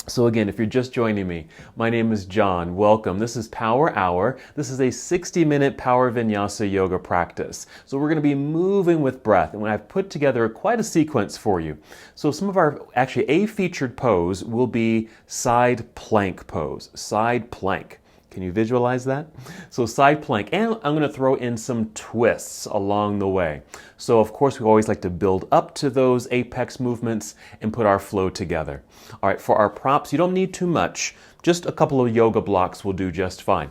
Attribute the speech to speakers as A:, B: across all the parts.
A: So again, if you're just joining me, my name is John. Welcome. This is Power Hour. This is a 60-minute Power Vinyasa yoga practice. So we're going to be moving with breath, and I've put together quite a sequence for you. So some of our, actually a featured pose will be side plank pose. Side plank. Can you visualize that? So side plank, and I'm going to throw in some twists along the way. So of course we always like to build up to those apex movements and put our flow together. All right, for our props, you don't need too much. Just a couple of yoga blocks will do just fine.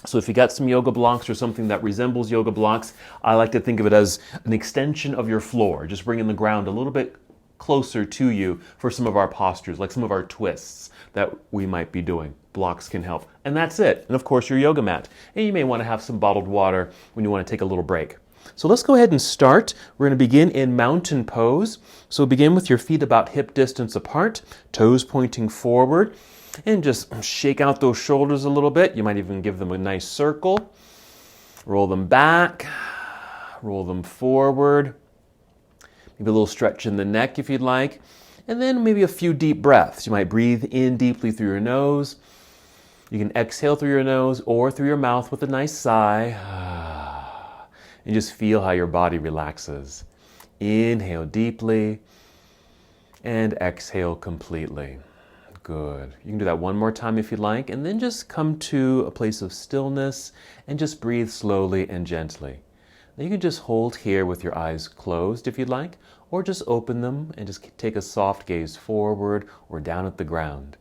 A: So if you got some yoga blocks or something that resembles yoga blocks, I like to think of it as an extension of your floor, just bringing the ground a little bit closer to you for some of our postures, like some of our twists that we might be doing. Blocks can help. And that's it. And of course, your yoga mat. And you may want to have some bottled water when you want to take a little break. So let's go ahead and start. We're going to begin in mountain pose. So begin with your feet about hip distance apart, toes pointing forward, and just shake out those shoulders a little bit. You might even give them a nice circle. Roll them back, roll them forward. Maybe a little stretch in the neck if you'd like. And then maybe a few deep breaths. You might breathe in deeply through your nose. You can exhale through your nose or through your mouth with a nice sigh. And just feel how your body relaxes. Inhale deeply and exhale completely. Good. You can do that one more time if you'd like, and then just come to a place of stillness and just breathe slowly and gently. Now you can just hold here with your eyes closed if you'd like, or just open them and just take a soft gaze forward or down at the ground.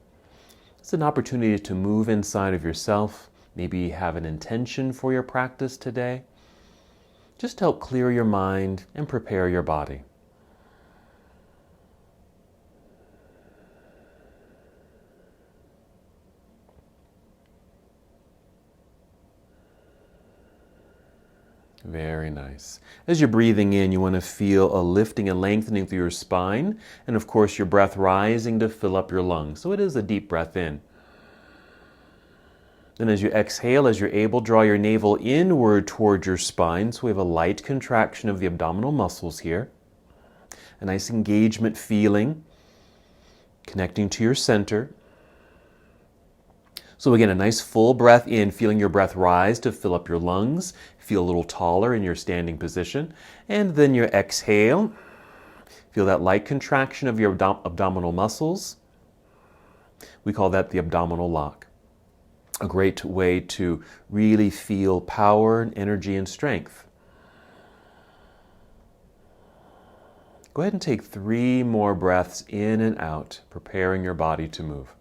A: It's an opportunity to move inside of yourself, maybe have an intention for your practice today. Just help clear your mind and prepare your body. Very nice. As you're breathing in, you want to feel a lifting and lengthening through your spine, and of course your breath rising to fill up your lungs. So it is a deep breath in. Then as you exhale, as you're able, draw your navel inward towards your spine. So we have a light contraction of the abdominal muscles here. A nice engagement feeling, connecting to your center. So again, a nice full breath in, feeling your breath rise to fill up your lungs. Feel a little taller in your standing position. And then your exhale. Feel that light contraction of your abdominal muscles. We call that the abdominal lock. A great way to really feel power and energy and strength. Go ahead and take 3 more breaths in and out, preparing your body to move.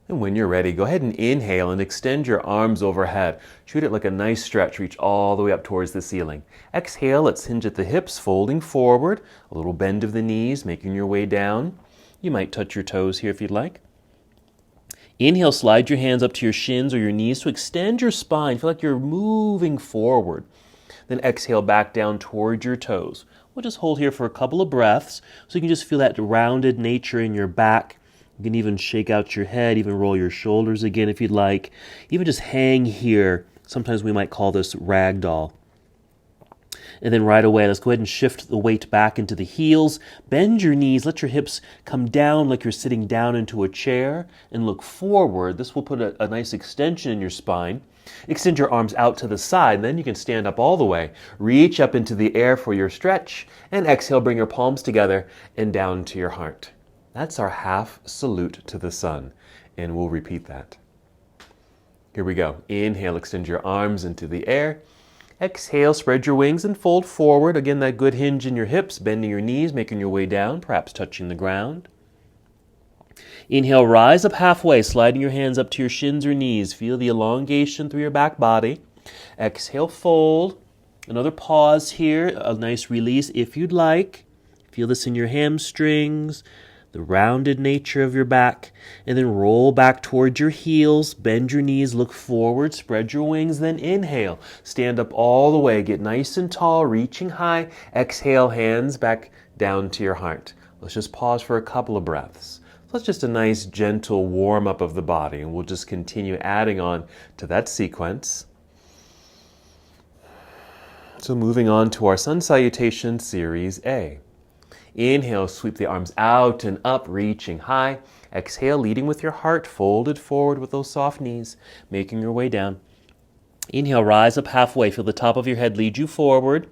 A: And when you're ready, go ahead and inhale and extend your arms overhead. Treat it like a nice stretch. Reach all the way up towards the ceiling. Exhale, let's hinge at the hips, folding forward. A little bend of the knees, making your way down. You might touch your toes here if you'd like. Inhale, slide your hands up to your shins or your knees to extend your spine. Feel like you're moving forward. Then exhale back down towards your toes. We'll just hold here for a couple of breaths so you can just feel that rounded nature in your back. You can even shake out your head, even roll your shoulders again if you'd like. Even just hang here. Sometimes we might call this ragdoll. And then right away, let's go ahead and shift the weight back into the heels. Bend your knees, let your hips come down like you're sitting down into a chair, and look forward. This will put a nice extension in your spine. Extend your arms out to the side, and then you can stand up all the way. Reach up into the air for your stretch, and exhale, bring your palms together and down to your heart. That's our half salute to the sun, and we'll repeat that. Here we go. Inhale, extend your arms into the air. Exhale, spread your wings and fold forward. Again, that good hinge in your hips, bending your knees, making your way down, perhaps touching the ground. Inhale, rise up halfway, sliding your hands up to your shins or knees. Feel the elongation through your back body. Exhale, fold. Another pause here, a nice release if you'd like. Feel this in your hamstrings, the rounded nature of your back, and then roll back towards your heels, bend your knees, look forward, spread your wings, then inhale. Stand up all the way, get nice and tall, reaching high. Exhale, hands back down to your heart. Let's just pause for a couple of breaths. So it's just a nice gentle warm up of the body, and we'll just continue adding on to that sequence. So moving on to our Sun Salutation Series A. Inhale, sweep the arms out and up, reaching high. Exhale, leading with your heart folded forward with those soft knees, making your way down. Inhale, rise up halfway. Feel the top of your head lead you forward.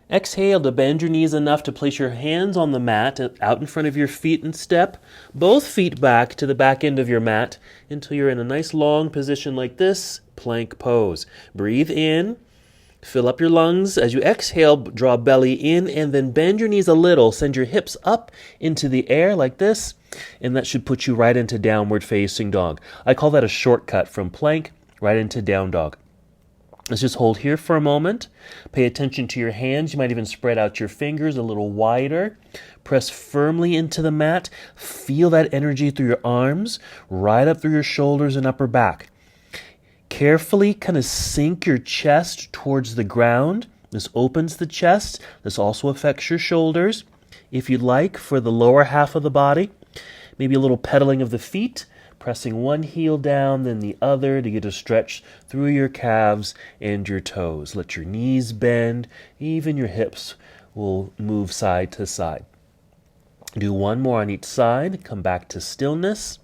A: Exhale to bend your knees enough to place your hands on the mat out in front of your feet and step both feet back to the back end of your mat until you're in a nice long position like this, plank pose. Breathe in, fill up your lungs. As you exhale, draw belly in and then bend your knees a little. Send your hips up into the air like this, and that should put you right into downward facing dog. I call that a shortcut from plank right into down dog. Let's just hold here for a moment. Pay attention to your hands. You might even spread out your fingers a little wider. Press firmly into the mat. Feel that energy through your arms, right up through your shoulders and upper back. Carefully kind of sink your chest towards the ground. This opens the chest. This also affects your shoulders. If you'd like, for the lower half of the body, maybe a little pedaling of the feet, pressing one heel down, then the other to get a stretch through your calves and your toes. Let your knees bend. Even your hips will move side to side. Do one more on each side. Come back to stillness.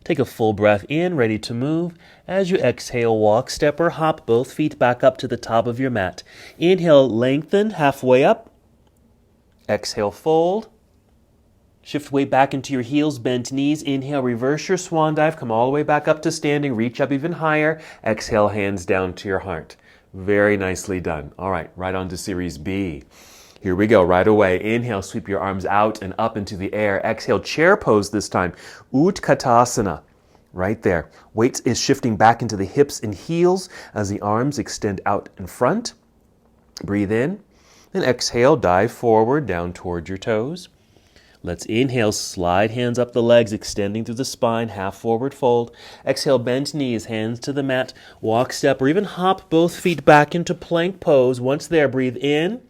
A: Take a full breath in, ready to move. As you exhale, walk, step, or hop both feet back up to the top of your mat. Inhale, lengthen halfway up. Exhale, fold. Shift weight back into your heels, bent knees. Inhale, reverse your swan dive. Come all the way back up to standing. Reach up even higher. Exhale, hands down to your heart. Very nicely done. All right, right on to Series B. Here we go, right away. Inhale, sweep your arms out and up into the air. Exhale, chair pose this time. Utkatasana, right there. Weight is shifting back into the hips and heels as the arms extend out in front. Breathe in. Then exhale, dive forward, down toward your toes. Let's inhale, slide hands up the legs, extending through the spine, half forward fold. Exhale, bend knees, hands to the mat, walk, step, or even hop both feet back into plank pose. Once there, breathe in.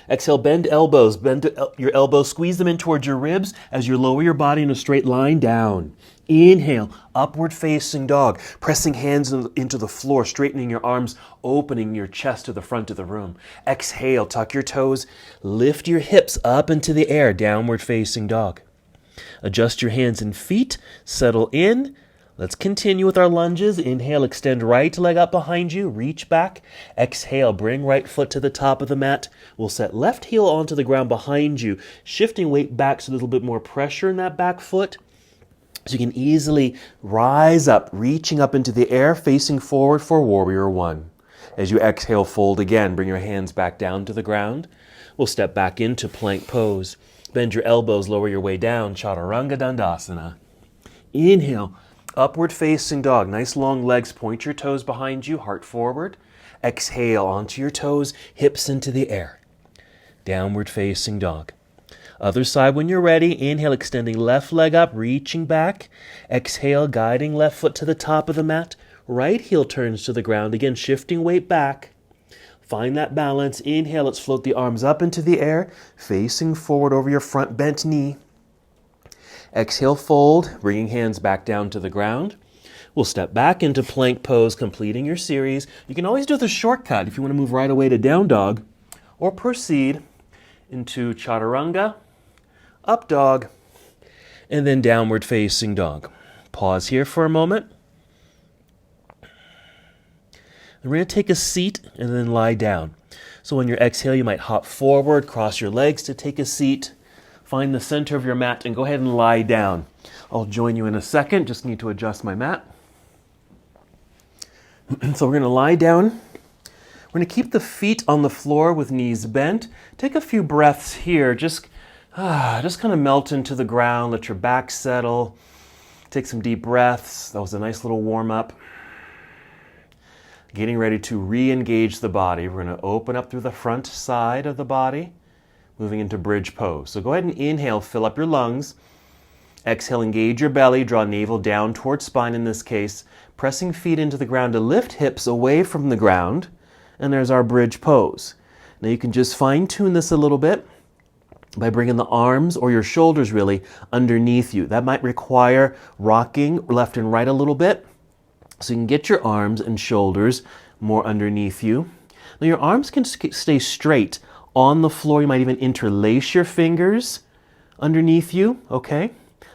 A: Exhale, bend elbows, bend your elbows, squeeze them in towards your ribs as you lower your body in a straight line down. Inhale, upward facing dog, pressing hands into the floor, straightening your arms, opening your chest to the front of the room. Exhale, tuck your toes, lift your hips up into the air, downward facing dog. Adjust your hands and feet, settle in. Let's continue with our lunges. Inhale, extend right leg up behind you, reach back. Exhale, bring right foot to the top of the mat. We'll set left heel onto the ground behind you, shifting weight back so a little bit more pressure in that back foot. So you can easily rise up, reaching up into the air, facing forward for Warrior One. As you exhale, fold again. Bring your hands back down to the ground. We'll step back into plank pose. Bend your elbows, lower your way down, Chaturanga Dandasana. Inhale, upward facing dog. Nice long legs, point your toes behind you, heart forward. Exhale, onto your toes, hips into the air. Downward facing dog. Other side when you're ready. Inhale, extending left leg up, reaching back. Exhale, guiding left foot to the top of the mat. Right heel turns to the ground. Again, shifting weight back. Find that balance. Inhale, let's float the arms up into the air, facing forward over your front bent knee. Exhale, fold, bringing hands back down to the ground. We'll step back into plank pose, completing your series. You can always do the shortcut if you want to move right away to down dog, or proceed into chaturanga, up dog, and then downward facing dog. Pause here for a moment. And we're going to take a seat and then lie down. So on your exhale, you might hop forward, cross your legs to take a seat. Find the center of your mat and go ahead and lie down. I'll join you in a second. Just need to adjust my mat. So we're going to lie down. We're going to keep the feet on the floor with knees bent. Take a few breaths here. Just kind of melt into the ground. Let your back settle. Take some deep breaths. That was a nice little warm up. Getting ready to re-engage the body. We're going to open up through the front side of the body, moving into bridge pose. So go ahead and inhale, fill up your lungs. Exhale, engage your belly, draw navel down towards spine in this case, pressing feet into the ground to lift hips away from the ground. And there's our bridge pose. Now you can just fine-tune this a little bit. by bringing the arms or your shoulders really underneath you. That might require rocking left and right a little bit, so you can get your arms and shoulders more underneath you. Now your arms can stay straight on the floor. You might even interlace your fingers underneath you, okay?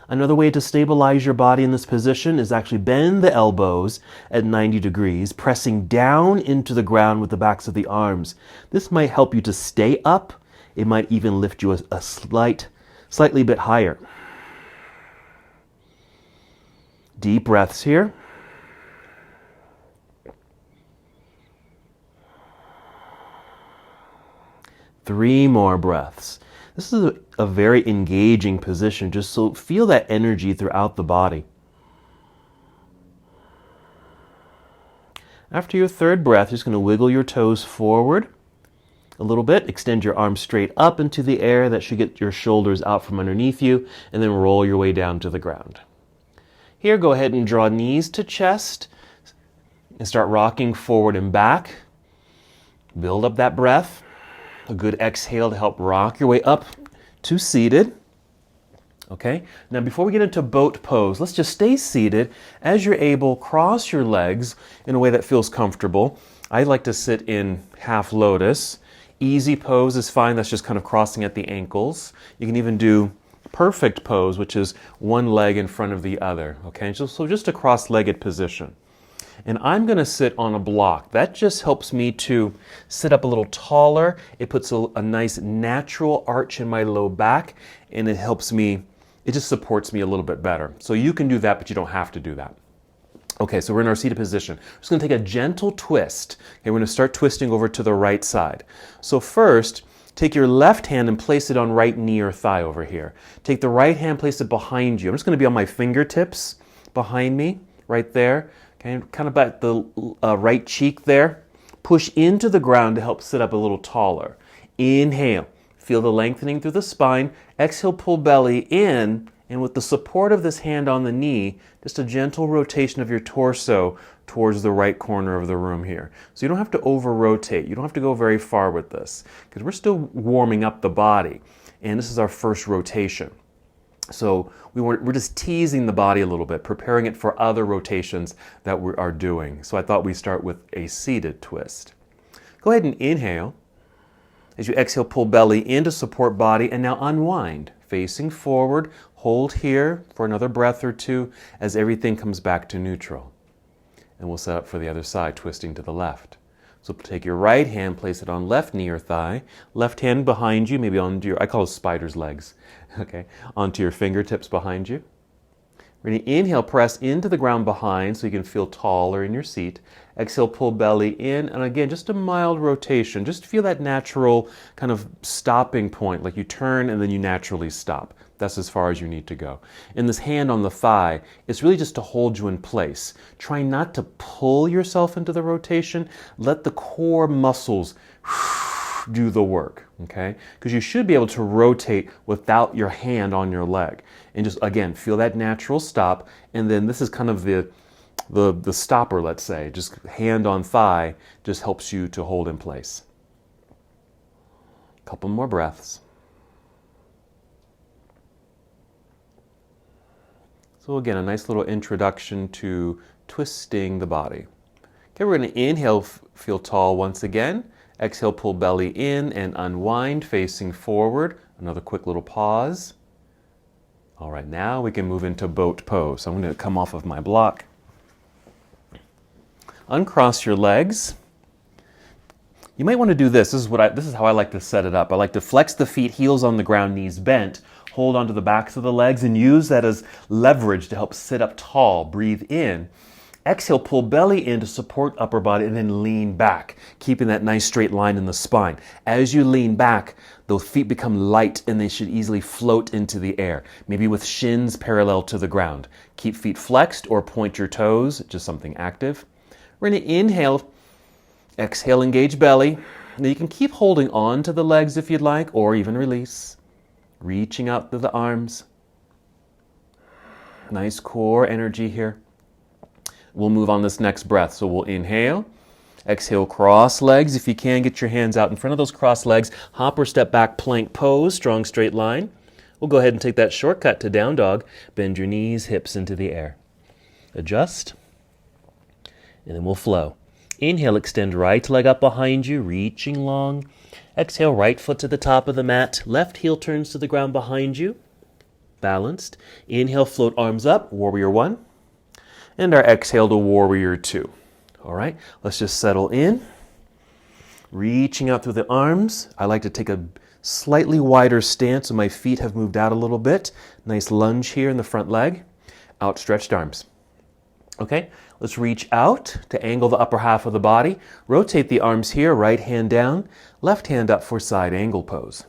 A: Another way to stabilize your body in this position is actually bend the elbows at 90 degrees, pressing down into the ground with the backs of the arms. This might help you to stay up. It might even lift you a slightly bit higher. Deep breaths here. Three more breaths. This is a very engaging position, just so feel that energy throughout the body. After your third breath, you're just going to wiggle your toes forward a little bit, extend your arms straight up into the air. That should get your shoulders out from underneath you, and then roll your way down to the ground. Here, go ahead and draw knees to chest and start rocking forward and back. Build up that breath. A good exhale to help rock your way up to seated. Okay, now before we get into boat pose, let's just stay seated. As you're able, cross your legs in a way that feels comfortable. I like to sit in half lotus. Easy pose is fine, that's just kind of crossing at the ankles. You can even do perfect pose, which is one leg in front of the other. Okay, so just a cross-legged position. And I'm going to sit on a block. That just helps me to sit up a little taller. It puts a nice natural arch in my low back, and it helps me, it just supports me a little bit better. So you can do that, but you don't have to do that. Okay, so we're in our seated position. We're just going to take a gentle twist. Okay, we're going to start twisting over to the right side. So first, take your left hand and place it on right knee or thigh over here. Take the right hand, place it behind you. I'm just going to be on my fingertips behind me, right there. Okay, kind of at the right cheek there. Push into the ground to help sit up a little taller. Inhale. Feel the lengthening through the spine. Exhale, pull belly in. And with the support of this hand on the knee, just a gentle rotation of your torso towards the right corner of the room here. So you don't have to over-rotate. You don't have to go very far with this, because we're still warming up the body. And this is our first rotation. So we're just teasing the body a little bit, preparing it for other rotations that we are doing. So I thought we'd start with a seated twist. Go ahead and inhale. As you exhale, pull belly in to support body, and now unwind. Facing forward, hold here for another breath or two as everything comes back to neutral. And we'll set up for the other side, twisting to the left. So take your right hand, place it on left knee or thigh. Left hand behind you, maybe onto your, I call it spider's legs, okay, onto your fingertips behind you. We're going to inhale, press into the ground behind so you can feel taller in your seat. Exhale, pull belly in, and again, just a mild rotation. Just feel that natural kind of stopping point, like you turn and then you naturally stop. That's as far as you need to go. And this hand on the thigh, it's really just to hold you in place. Try not to pull yourself into the rotation. Let the core muscles do the work, okay? Because you should be able to rotate without your hand on your leg. And just, again, feel that natural stop. And then this is kind of the stopper, let's say. Just hand on thigh just helps you to hold in place. Couple more breaths. So again, a nice little introduction to twisting the body. Okay, we're going to inhale, feel tall once again. Exhale, pull belly in and unwind, facing forward. Another quick little pause. All right, now we can move into boat pose. So I'm going to come off of my block. Uncross your legs. You might want to do this. This is how I like to set it up. I like to flex the feet, heels on the ground, knees bent. Hold onto the backs of the legs and use that as leverage to help sit up tall. Breathe in. Exhale, pull belly in to support upper body and then lean back, keeping that nice straight line in the spine. As you lean back, those feet become light and they should easily float into the air, maybe with shins parallel to the ground. Keep feet flexed or point your toes, just something active. We're going to inhale, exhale, engage belly. Now you can keep holding on to the legs if you'd like, or even release. Reaching out through the arms. Nice core energy here. We'll move on this next breath. So we'll inhale, Exhale, cross legs. If you can, get your hands out in front of those cross legs. Hop or step back plank pose, strong straight line. We'll go ahead and take that shortcut to down dog. Bend your knees, hips into the air. Adjust, and then we'll flow. Inhale, extend right leg up behind you, reaching long. Exhale, right foot to the top of the mat. Left heel turns to the ground behind you. Balanced. Inhale, float arms up, warrior one. And our exhale to warrior two. All right, let's just settle in. Reaching out through the arms. I like to take a slightly wider stance so my feet have moved out a little bit. Nice lunge here in the front leg. Outstretched arms. Okay, let's reach out to angle the upper half of the body. Rotate the arms here, right hand down, left hand up for side angle pose.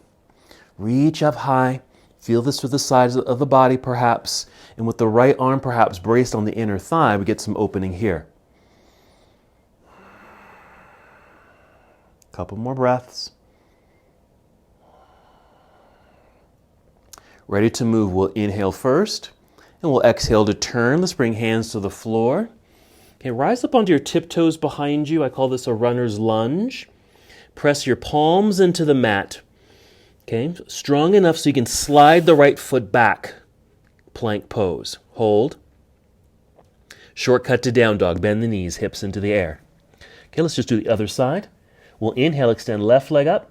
A: Reach up high. Feel this through the sides of the body perhaps. And with the right arm perhaps braced on the inner thigh, we get some opening here. Couple more breaths. Ready to move, we'll inhale first, and we'll exhale to turn. Let's bring hands to the floor. Okay, rise up onto your tiptoes behind you. I call this a runner's lunge. Press your palms into the mat. Okay, strong enough so you can slide the right foot back. Plank pose. Hold. Shortcut to down dog. Bend the knees, hips into the air. Okay, let's just do the other side. We'll inhale, extend left leg up.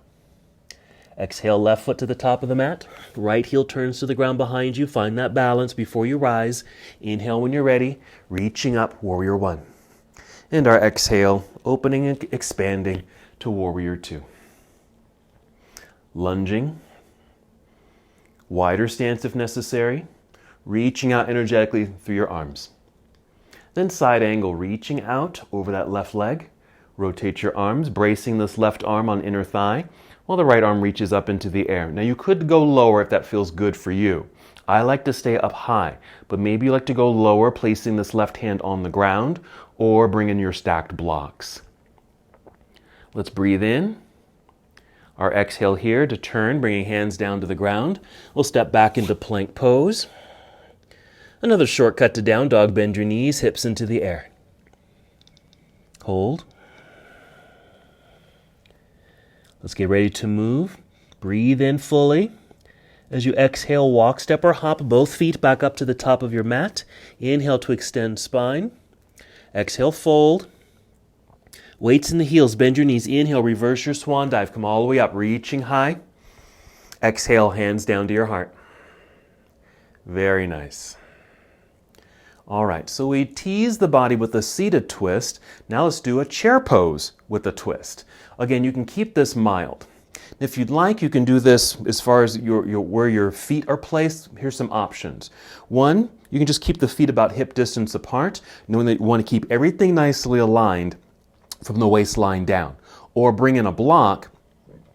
A: Exhale, left foot to the top of the mat. Right heel turns to the ground behind you. Find that balance before you rise. Inhale when you're ready. Reaching up, warrior one. And our exhale, opening and expanding to warrior two. Lunging. Wider stance if necessary. Reaching out energetically through your arms. Then side angle, reaching out over that left leg. Rotate your arms, bracing this left arm on inner thigh, while the right arm reaches up into the air. Now you could go lower if that feels good for you. I like to stay up high, but maybe you like to go lower, placing this left hand on the ground, or bring in your stacked blocks. Let's breathe in. Our exhale here to turn, bringing hands down to the ground. We'll step back into plank pose. Another shortcut to down dog. Bend your knees, hips into the air. Hold. Let's get ready to move. Breathe in fully. As you exhale, walk, step, or hop both feet back up to the top of your mat. Inhale to extend spine. Exhale, fold. Weights in the heels, bend your knees. Inhale, reverse your swan dive. Come all the way up, reaching high. Exhale, hands down to your heart. Very nice. All right, so we tease the body with a seated twist. Now let's do a chair pose with a twist. Again, you can keep this mild. If you'd like, you can do this as far as where your feet are placed. Here's some options. One, you can just keep the feet about hip distance apart, knowing that you want to keep everything nicely aligned from the waistline down. Or bring in a block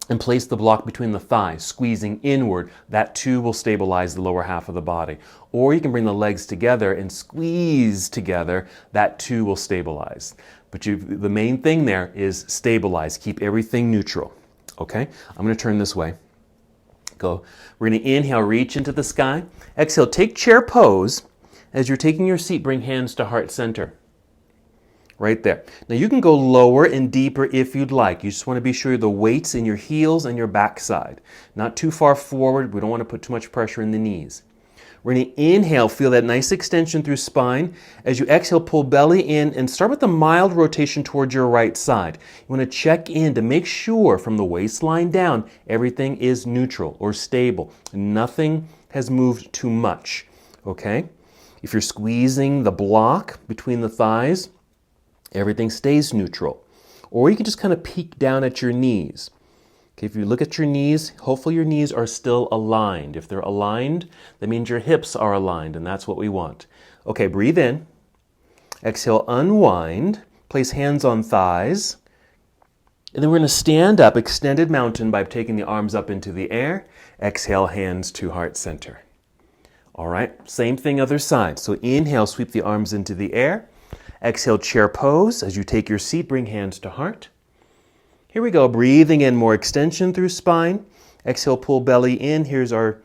A: and place the block between the thighs, squeezing inward. That too will stabilize the lower half of the body. Or you can bring the legs together and squeeze together. That too will stabilize. But the main thing there is stabilize. Keep everything neutral. Okay? I'm going to turn this way. Go. We're going to inhale, reach into the sky. Exhale, take chair pose. As you're taking your seat, bring hands to heart center. Right there. Now you can go lower and deeper if you'd like. You just want to be sure the weight's in your heels and your backside. Not too far forward. We don't want to put too much pressure in the knees. We're going to inhale, feel that nice extension through spine. As you exhale, pull belly in and start with a mild rotation towards your right side. You want to check in to make sure from the waistline down, everything is neutral or stable. Nothing has moved too much. Okay? If you're squeezing the block between the thighs, everything stays neutral. Or you can just kind of peek down at your knees. Okay, if you look at your knees, hopefully your knees are still aligned. If they're aligned, that means your hips are aligned, and that's what we want. Okay, breathe in. Exhale, unwind. Place hands on thighs. And then we're going to stand up, extended mountain, by taking the arms up into the air. Exhale, hands to heart center. All right, same thing other side. So inhale, sweep the arms into the air. Exhale, chair pose. As you take your seat, bring hands to heart. Here we go, breathing in more extension through spine. Exhale, pull belly in. Here's our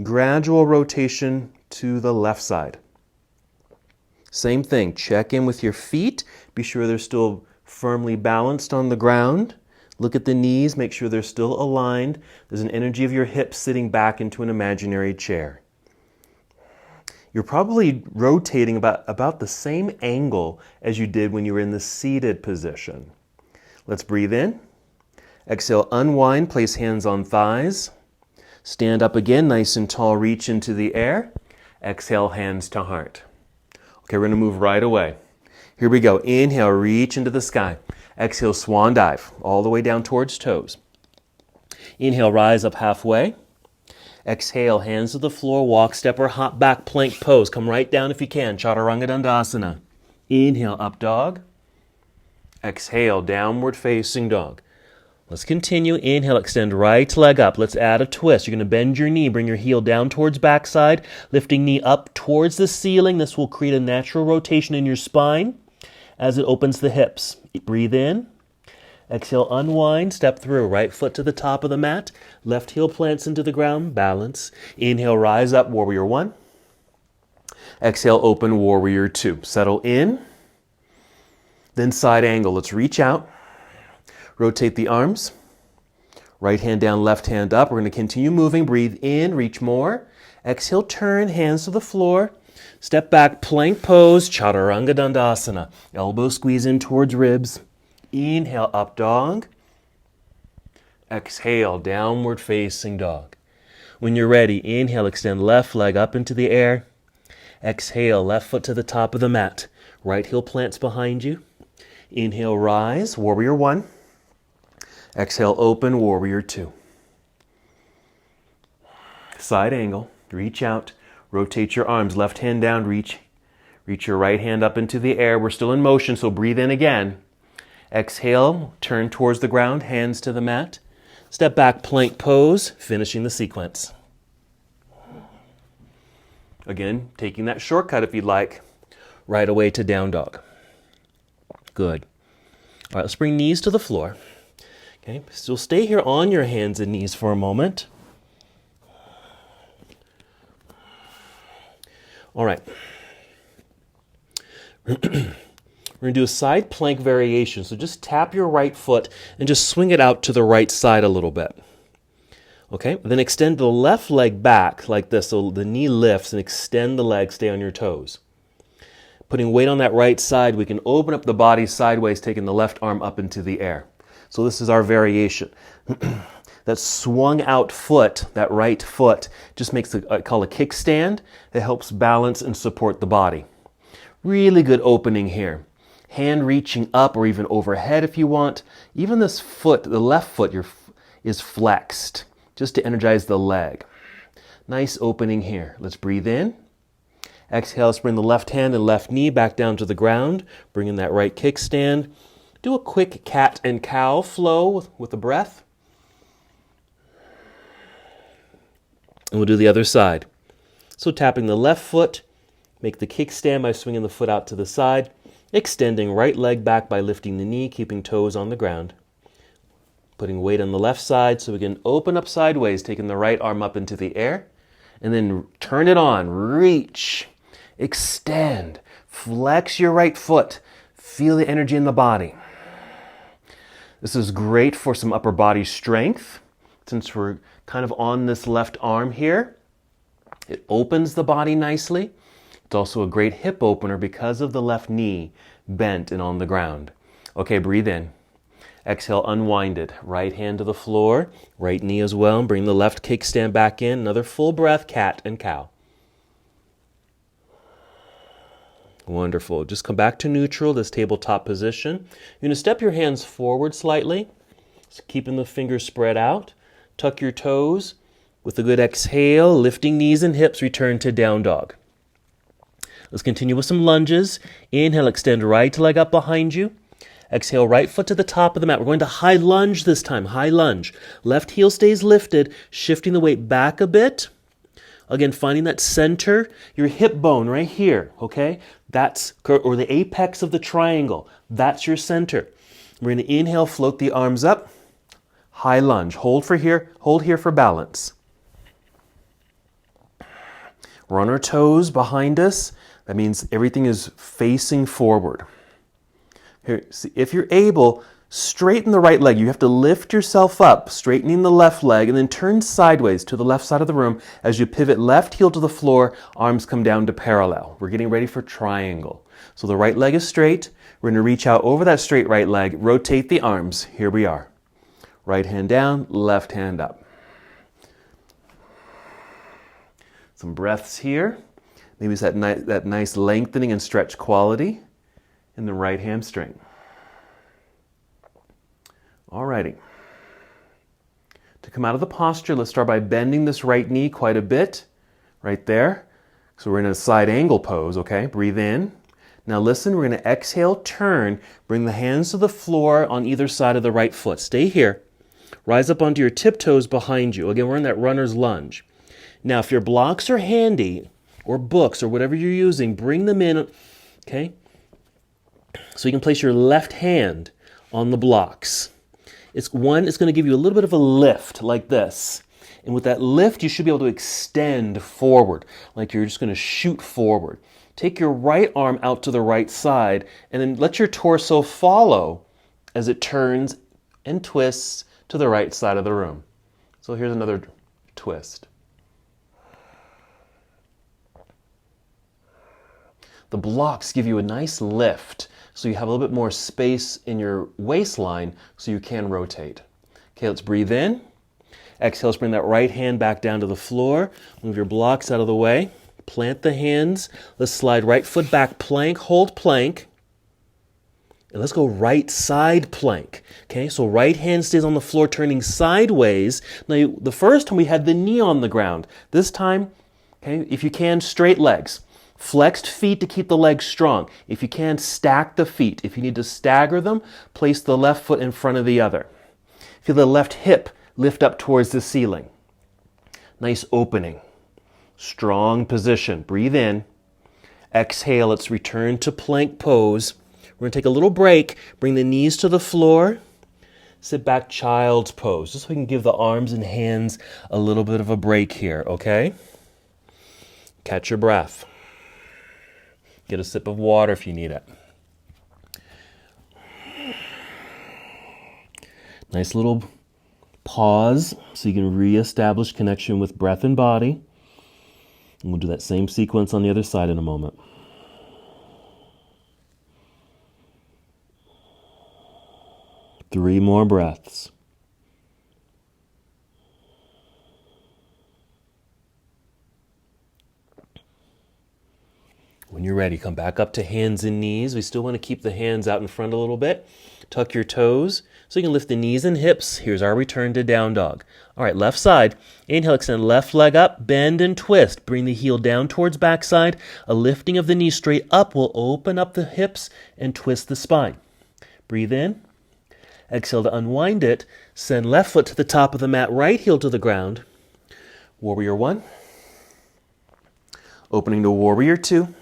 A: gradual rotation to the left side. Same thing, check in with your feet. Be sure they're still firmly balanced on the ground. Look at the knees, make sure they're still aligned. There's an energy of your hips sitting back into an imaginary chair. You're probably rotating about the same angle as you did when you were in the seated position. Let's breathe in. Exhale, unwind, place hands on thighs. Stand up again, nice and tall, reach into the air. Exhale, hands to heart. Okay, we're going to move right away. Here we go. Inhale, reach into the sky. Exhale, swan dive, all the way down towards toes. Inhale, rise up halfway. Exhale, hands to the floor, walk, step, or hop back, plank pose. Come right down if you can, Chaturanga Dandasana. Inhale, up dog. Exhale, downward facing dog. Let's continue. Inhale, extend right leg up. Let's add a twist. You're going to bend your knee, bring your heel down towards backside, lifting knee up towards the ceiling. This will create a natural rotation in your spine as it opens the hips. Breathe in. Exhale, unwind, step through. Right foot to the top of the mat. Left heel plants into the ground, balance. Inhale, rise up, warrior one. Exhale, open, warrior two. Settle in. Then side angle. Let's reach out. Rotate the arms. Right hand down, left hand up. We're going to continue moving. Breathe in, reach more. Exhale, turn, hands to the floor. Step back, plank pose, Chaturanga Dandasana. Elbow squeeze in towards ribs. Inhale, up dog. Exhale, downward facing dog. When you're ready, inhale, extend left leg up into the air. Exhale, left foot to the top of the mat. Right heel plants behind you. Inhale, rise, warrior one. Exhale, open, warrior two. Side angle, reach out, rotate your arms, left hand down, reach your right hand up into the air. We're still in motion, so breathe in again. Exhale, turn towards the ground, hands to the mat. Step back, plank pose, finishing the sequence. Again, taking that shortcut if you'd like, right away to down dog. Good. All right, let's bring knees to the floor. Okay, so stay here on your hands and knees for a moment. All right. We're going to do a side plank variation. So just tap your right foot and just swing it out to the right side a little bit. Okay, then extend the left leg back like this so the knee lifts and extend the leg, stay on your toes. Putting weight on that right side, we can open up the body sideways, taking the left arm up into the air. So this is our variation. That swung out foot, that right foot, just makes I call a kickstand that helps balance and support the body. Really good opening here. Hand reaching up or even overhead if you want. Even this foot, the left foot, is flexed just to energize the leg. Nice opening here. Let's breathe in. Exhale, let's bring the left hand and left knee back down to the ground. Bring in that right kickstand. Do a quick cat and cow flow with the breath. And we'll do the other side. So tapping the left foot, make the kickstand by swinging the foot out to the side, extending right leg back by lifting the knee, keeping toes on the ground. Putting weight on the left side so we can open up sideways, taking the right arm up into the air, and then turn it on, reach, extend, flex your right foot, feel the energy in the body. This is great for some upper body strength. Since we're kind of on this left arm here, it opens the body nicely. It's also a great hip opener because of the left knee bent and on the ground. Okay, breathe in. Exhale, unwind it. Right hand to the floor, right knee as well. Bring the left kickstand back in. Another full breath, cat and cow. Wonderful. Just come back to neutral, this tabletop position. You're going to step your hands forward slightly, keeping the fingers spread out. Tuck your toes. With a good exhale, lifting knees and hips, return to down dog. Let's continue with some lunges. Inhale, extend right leg up behind you. Exhale, right foot to the top of the mat. We're going to high lunge this time, high lunge. Left heel stays lifted, shifting the weight back a bit. Again, finding that center, your hip bone right here, okay? Or the apex of the triangle. That's your center. We're going to inhale, float the arms up. High lunge. Hold here for balance. We're on our toes behind us. That means everything is facing forward. Here, see, if you're able, straighten the right leg. You have to lift yourself up, straightening the left leg, and then turn sideways to the left side of the room. As you pivot left heel to the floor, arms come down to parallel. We're getting ready for triangle. So the right leg is straight. We're going to reach out over that straight right leg, rotate the arms. Here we are. Right hand down, left hand up. Some breaths here. Maybe it's that nice lengthening and stretch quality in the right hamstring. Alrighty. To come out of the posture, let's start by bending this right knee quite a bit. Right there. So we're in a side angle pose, okay? Breathe in. Now listen, we're going to exhale, turn, bring the hands to the floor on either side of the right foot. Stay here. Rise up onto your tiptoes behind you. Again, we're in that runner's lunge. Now, if your blocks are handy, or books, or whatever you're using, bring them in, okay? So you can place your left hand on the blocks. It's going to give you a little bit of a lift, like this. And with that lift, you should be able to extend forward, like you're just going to shoot forward. Take your right arm out to the right side, and then let your torso follow as it turns and twists to the right side of the room. So here's another twist. The blocks give you a nice lift, so you have a little bit more space in your waistline so you can rotate. Okay, let's breathe in. Exhale, let's bring that right hand back down to the floor. Move your blocks out of the way. Plant the hands. Let's slide right foot back, plank, hold plank. And let's go right side plank. Okay, so right hand stays on the floor turning sideways. Now, the first time we had the knee on the ground. This time, okay, if you can, straight legs. Flexed feet to keep the legs strong. If you can, stack the feet. If you need to stagger them, place the left foot in front of the other. Feel the left hip lift up towards the ceiling. Nice opening. Strong position. Breathe in. Exhale, let's return to plank pose. We're going to take a little break. Bring the knees to the floor. Sit back, child's pose. Just so we can give the arms and hands a little bit of a break here, okay? Catch your breath. Get a sip of water if you need it. Nice little pause so you can reestablish connection with breath and body. And we'll do that same sequence on the other side in a moment. Three more breaths. When you're ready, come back up to hands and knees. We still want to keep the hands out in front a little bit. Tuck your toes so you can lift the knees and hips. Here's our return to down dog. All right, left side. Inhale, extend left leg up, bend and twist. Bring the heel down towards backside. A lifting of the knee straight up will open up the hips and twist the spine. Breathe in. Exhale to unwind it. Send left foot to the top of the mat, right heel to the ground. Warrior 1. Opening to Warrior 2.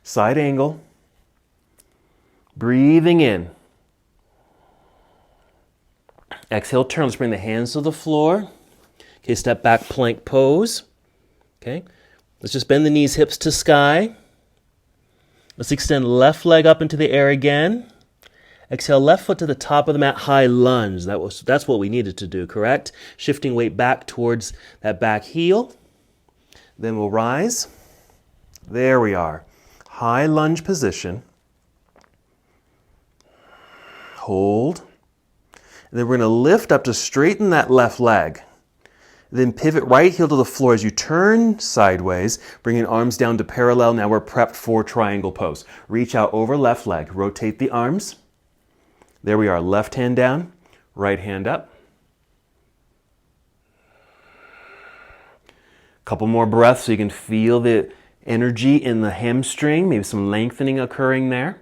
A: Side angle. Breathing in. Exhale, turn. Let's bring the hands to the floor. Okay, step back, plank pose. Okay, let's just bend the knees, hips to sky. Let's extend left leg up into the air again. Exhale, left foot to the top of the mat, high lunge. That's what we needed to do, correct? Shifting weight back towards that back heel. Then we'll rise. There we are. High lunge position. Hold. And then we're going to lift up to straighten that left leg. Then pivot right heel to the floor as you turn sideways, bringing arms down to parallel. Now we're prepped for triangle pose. Reach out over left leg. Rotate the arms. There we are. Left hand down, right hand up. Couple more breaths so you can feel the energy in the hamstring, maybe some lengthening occurring there.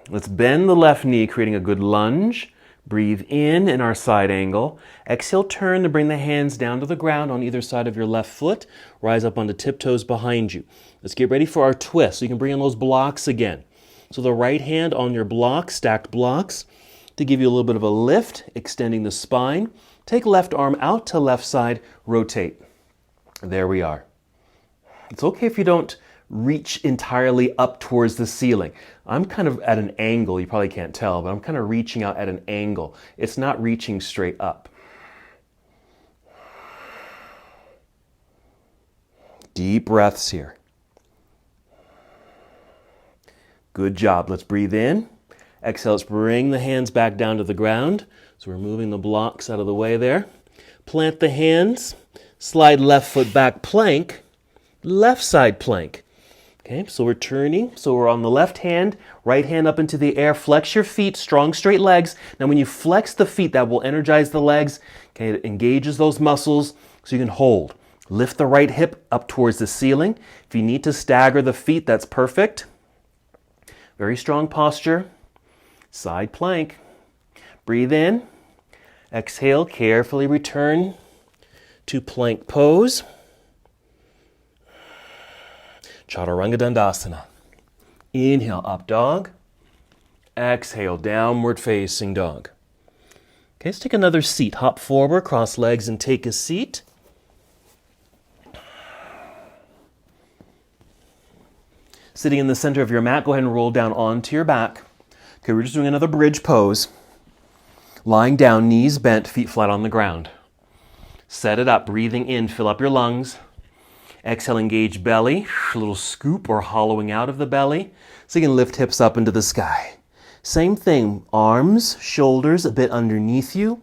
A: Let's bend the left knee, creating a good lunge. Breathe in our side angle. Exhale, turn to bring the hands down to the ground on either side of your left foot. Rise up onto tiptoes behind you. Let's get ready for our twist so you can bring in those blocks again. So the right hand on your blocks, stacked blocks, to give you a little bit of a lift, extending the spine. Take left arm out to left side, rotate. There we are. It's okay if you don't reach entirely up towards the ceiling. I'm kind of at an angle, you probably can't tell, but I'm kind of reaching out at an angle. It's not reaching straight up. Deep breaths here. Good job. Let's breathe in. Exhale, let's bring the hands back down to the ground. So we're moving the blocks out of the way there. Plant the hands. Slide left foot back, plank. Left side plank. Okay, so we're turning. So we're on the left hand, right hand up into the air. Flex your feet, strong straight legs. Now when you flex the feet, that will energize the legs. Okay, it engages those muscles so you can hold. Lift the right hip up towards the ceiling. If you need to stagger the feet, that's perfect. Very strong posture. Side plank. Breathe in. Exhale, carefully return to plank pose. Chaturanga Dandasana. Inhale, up dog. Exhale, downward facing dog. Okay, let's take another seat. Hop forward, cross legs, and take a seat. Sitting in the center of your mat, go ahead and roll down onto your back. Okay, we're just doing another bridge pose. Lying down, knees bent, feet flat on the ground. Set it up, breathing in, fill up your lungs. Exhale, engage belly, a little scoop or hollowing out of the belly. So you can lift hips up into the sky. Same thing, arms, shoulders a bit underneath you.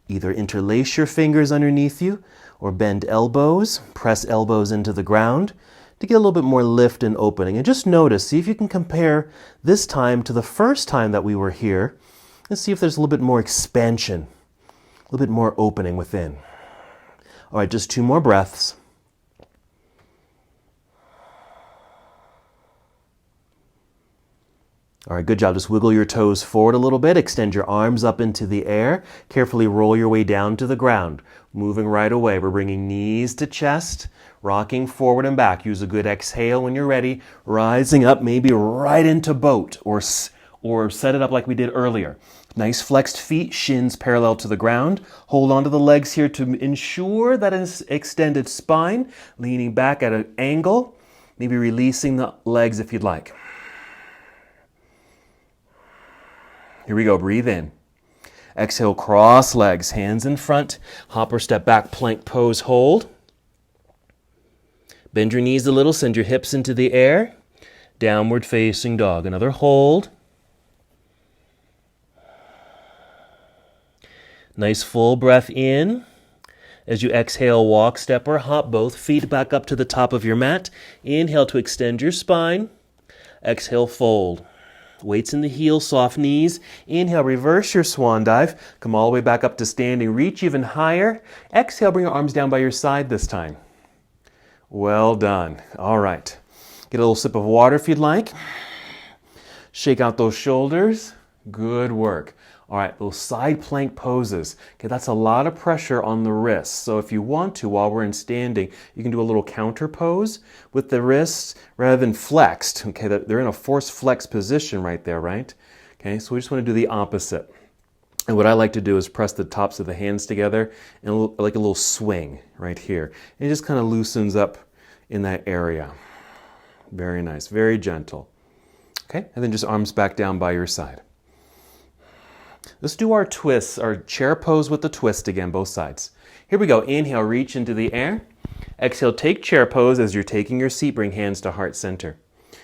A: Either interlace your fingers underneath you or bend elbows, press elbows into the ground to get a little bit more lift and opening. And just notice, see if you can compare this time to the first time that we were here and see if there's a little bit more expansion, a little bit more opening within. All right, just 2 more breaths. All right, good job. Just wiggle your toes forward a little bit. Extend your arms up into the air. Carefully roll your way down to the ground. Moving right away. We're bringing knees to chest, rocking forward and back. Use a good exhale when you're ready. Rising up, maybe right into boat or set it up like we did earlier. Nice flexed feet, shins parallel to the ground. Hold onto the legs here to ensure that an extended spine, leaning back at an angle, maybe releasing the legs if you'd like. Here we go, breathe in. Exhale, cross legs, hands in front. Hop or step back, plank pose, hold. Bend your knees a little, send your hips into the air. Downward facing dog, another hold. Nice full breath in. As you exhale, walk, step, or hop both feet back up to the top of your mat. Inhale to extend your spine. Exhale, fold. Weights in the heels, soft knees. Inhale, reverse your swan dive. Come all the way back up to standing. Reach even higher. Exhale, bring your arms down by your side this time. Well done. All right. Get a little sip of water if you'd like. Shake out those shoulders. Good work. All right, those side plank poses. Okay, that's a lot of pressure on the wrists. So if you want to, while we're in standing, you can do a little counter pose with the wrists rather than flexed. Okay, they're in a forced flex position right there, right? Okay, so we just want to do the opposite. And what I like to do is press the tops of the hands together and like a little swing right here. And it just kind of loosens up in that area. Very nice, very gentle. Okay, and then just arms back down by your side. Let's do our twists, our chair pose with the twist again, both sides. Here we go. Inhale, reach into the air. Exhale, take chair pose. As you're taking your seat, bring hands to heart center.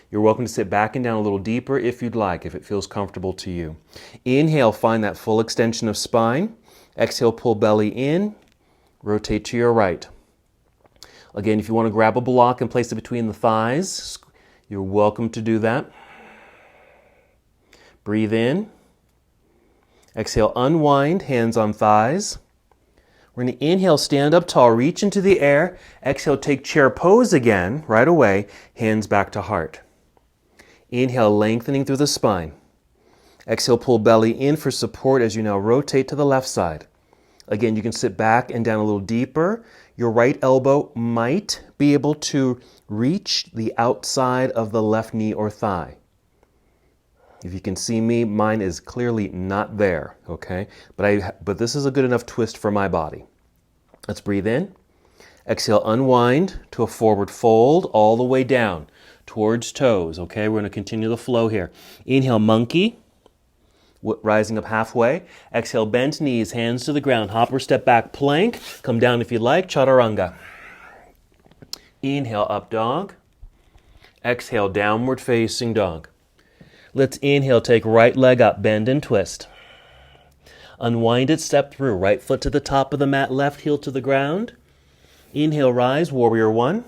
A: You're welcome to sit back and down a little deeper if you'd like, if it feels comfortable to you. Inhale, find that full extension of spine. Exhale, pull belly in. Rotate to your right. Again, if you want to grab a block and place it between the thighs, you're welcome to do that. Breathe in. Exhale, unwind, hands on thighs. We're going to inhale, stand up tall, reach into the air. Exhale, take chair pose again, right away, hands back to heart. Inhale, lengthening through the spine. Exhale, pull belly in for support as you now rotate to the left side. Again, you can sit back and down a little deeper. Your right elbow might be able to reach the outside of the left knee or thigh. If you can see me, mine is clearly not there, okay? But this is a good enough twist for my body. Let's breathe in. Exhale, unwind to a forward fold all the way down towards toes. Okay, we're going to continue the flow here. Inhale, monkey, rising up halfway. Exhale, bent knees, hands to the ground. Hop or step back, plank. Come down if you like, chaturanga. Inhale, up dog. Exhale, downward facing dog. Let's inhale, take right leg up, bend and twist. Unwind it, step through. Right foot to the top of the mat, left heel to the ground. Inhale, rise, warrior one.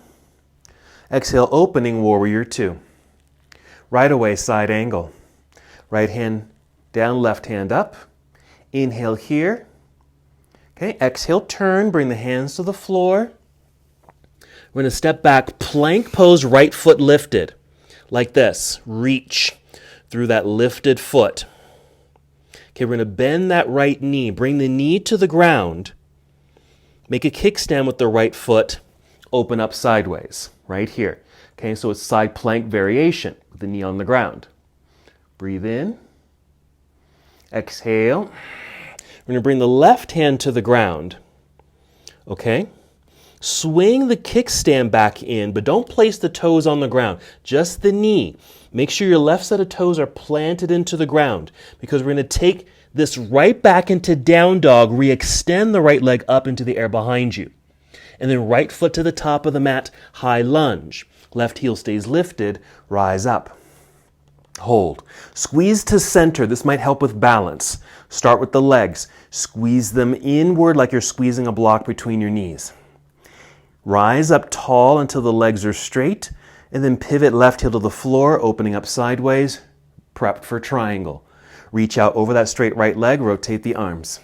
A: Exhale, opening, warrior two. Right away, side angle. Right hand down, left hand up. Inhale here. Okay, exhale, turn, bring the hands to the floor. We're going to step back, plank pose, right foot lifted. Like this, reach through that lifted foot. Okay, we're going to bend that right knee, bring the knee to the ground. Make a kickstand with the right foot, open up sideways, right here. Okay, so it's side plank variation with the knee on the ground. Breathe in. Exhale. We're going to bring the left hand to the ground. Okay? Swing the kickstand back in, but don't place the toes on the ground, just the knee. Make sure your left set of toes are planted into the ground because we're going to take this right back into down dog, re-extend the right leg up into the air behind you. And then right foot to the top of the mat, high lunge. Left heel stays lifted, rise up. Hold. Squeeze to center. This might help with balance. Start with the legs. Squeeze them inward like you're squeezing a block between your knees. Rise up tall until the legs are straight, and then pivot left heel to the floor, opening up sideways, prepped for triangle. Reach out over that straight right leg, rotate the arms.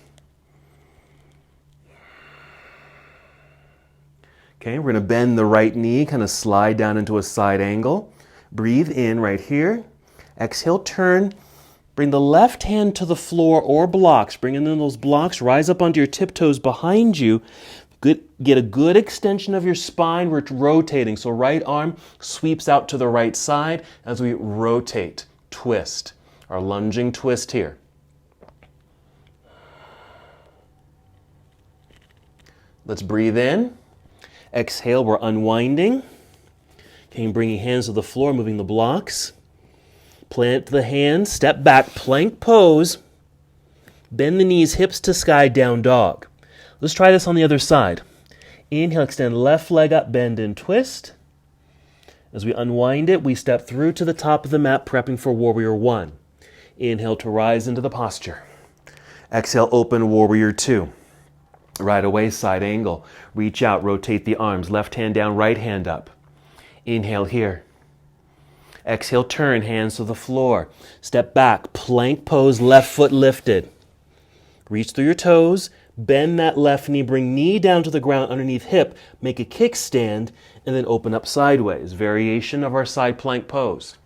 A: Okay, we're going to bend the right knee, kind of slide down into a side angle. Breathe in right here. Exhale, turn. Bring the left hand to the floor or blocks. Bring in those blocks. Rise up onto your tiptoes behind you. Get a good extension of your spine. We're rotating. So right arm sweeps out to the right side as we rotate, twist. Our lunging twist here. Let's breathe in. Exhale, we're unwinding. Okay, bringing hands to the floor, moving the blocks. Plant the hands, step back, plank pose. Bend the knees, hips to sky, down dog. Let's try this on the other side. Inhale, extend left leg up, bend and twist. As we unwind it, we step through to the top of the mat, prepping for warrior one. Inhale to rise into the posture. Exhale, open warrior two. Right away, side angle. Reach out, rotate the arms. Left hand down, right hand up. Inhale here. Exhale, turn, hands to the floor. Step back, plank pose, left foot lifted. Reach through your toes, bend that left knee, bring knee down to the ground underneath hip, make a kickstand, and then open up sideways. Variation of our side plank pose.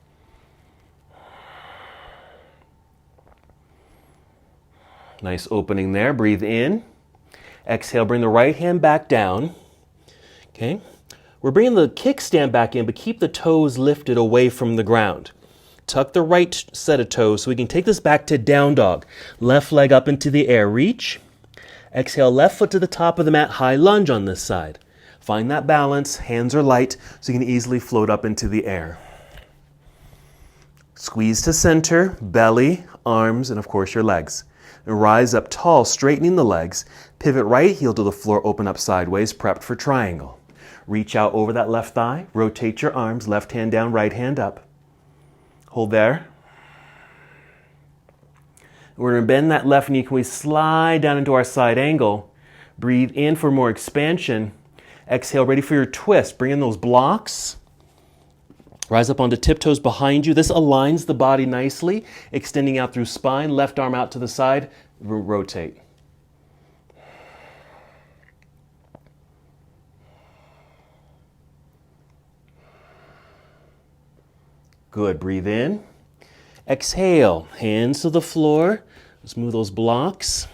A: Nice opening there. Breathe in. Exhale, bring the right hand back down. Okay. We're bringing the kickstand back in, but keep the toes lifted away from the ground. Tuck the right set of toes so we can take this back to down dog. Left leg up into the air. Reach. Exhale, left foot to the top of the mat. High lunge on this side. Find that balance. Hands are light so you can easily float up into the air. Squeeze to center, belly, arms, and of course your legs. And rise up tall, straightening the legs. Pivot right heel to the floor, open up sideways, prepped for triangle. Reach out over that left thigh, rotate your arms, left hand down, right hand up. Hold there. We're going to bend that left knee. Can we slide down into our side angle? Breathe in for more expansion. Exhale, ready for your twist. Bring in those blocks. Rise up onto tiptoes behind you. This aligns the body nicely, extending out through spine, left arm out to the side, rotate. Good, breathe in. Exhale, hands to the floor. Let's move those blocks.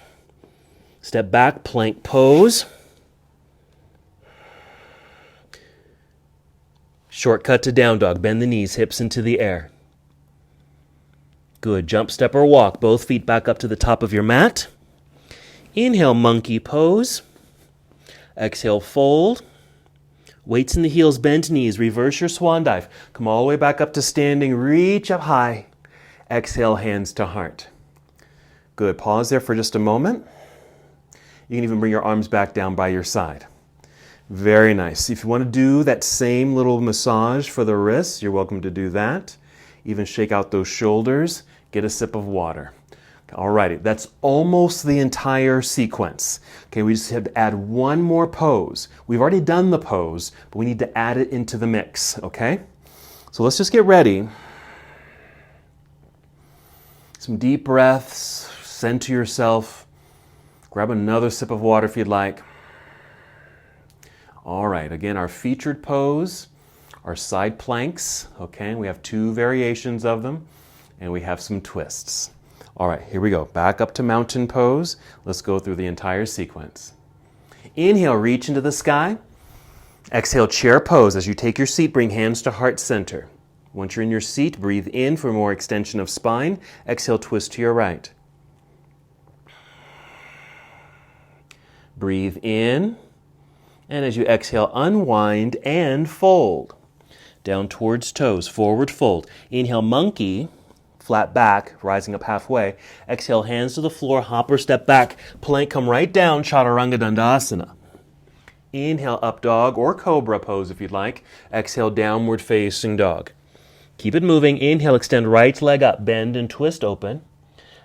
A: Step back, plank pose. Shortcut to down dog. Bend the knees, hips into the air. Good. Jump, step, or walk. Both feet back up to the top of your mat. Inhale, monkey pose. Exhale, fold. Weights in the heels, bent knees, reverse your swan dive. Come all the way back up to standing, reach up high. Exhale, hands to heart. Good, pause there for just a moment. You can even bring your arms back down by your side. Very nice. If you want to do that same little massage for the wrists, you're welcome to do that. Even shake out those shoulders, get a sip of water. Alrighty, that's almost the entire sequence. Okay, we just have to add one more pose. We've already done the pose, but we need to add it into the mix, okay? So let's just get ready. Some deep breaths, center yourself. Grab another sip of water if you'd like. All right, again, our featured pose, our side planks, okay? We have 2 variations of them, and we have some twists. All right, here we go. Back up to mountain pose. Let's go through the entire sequence. Inhale, reach into the sky. Exhale, chair pose. As you take your seat, bring hands to heart center. Once you're in your seat, breathe in for more extension of spine. Exhale, twist to your right. Breathe in. And as you exhale, unwind and fold. Down towards toes, forward fold. Inhale, monkey. Flat back, rising up halfway. Exhale, hands to the floor, hop or step back. Plank, come right down, Chaturanga Dandasana. Inhale, up dog or cobra pose if you'd like. Exhale, downward facing dog. Keep it moving. Inhale, extend right leg up, bend and twist open.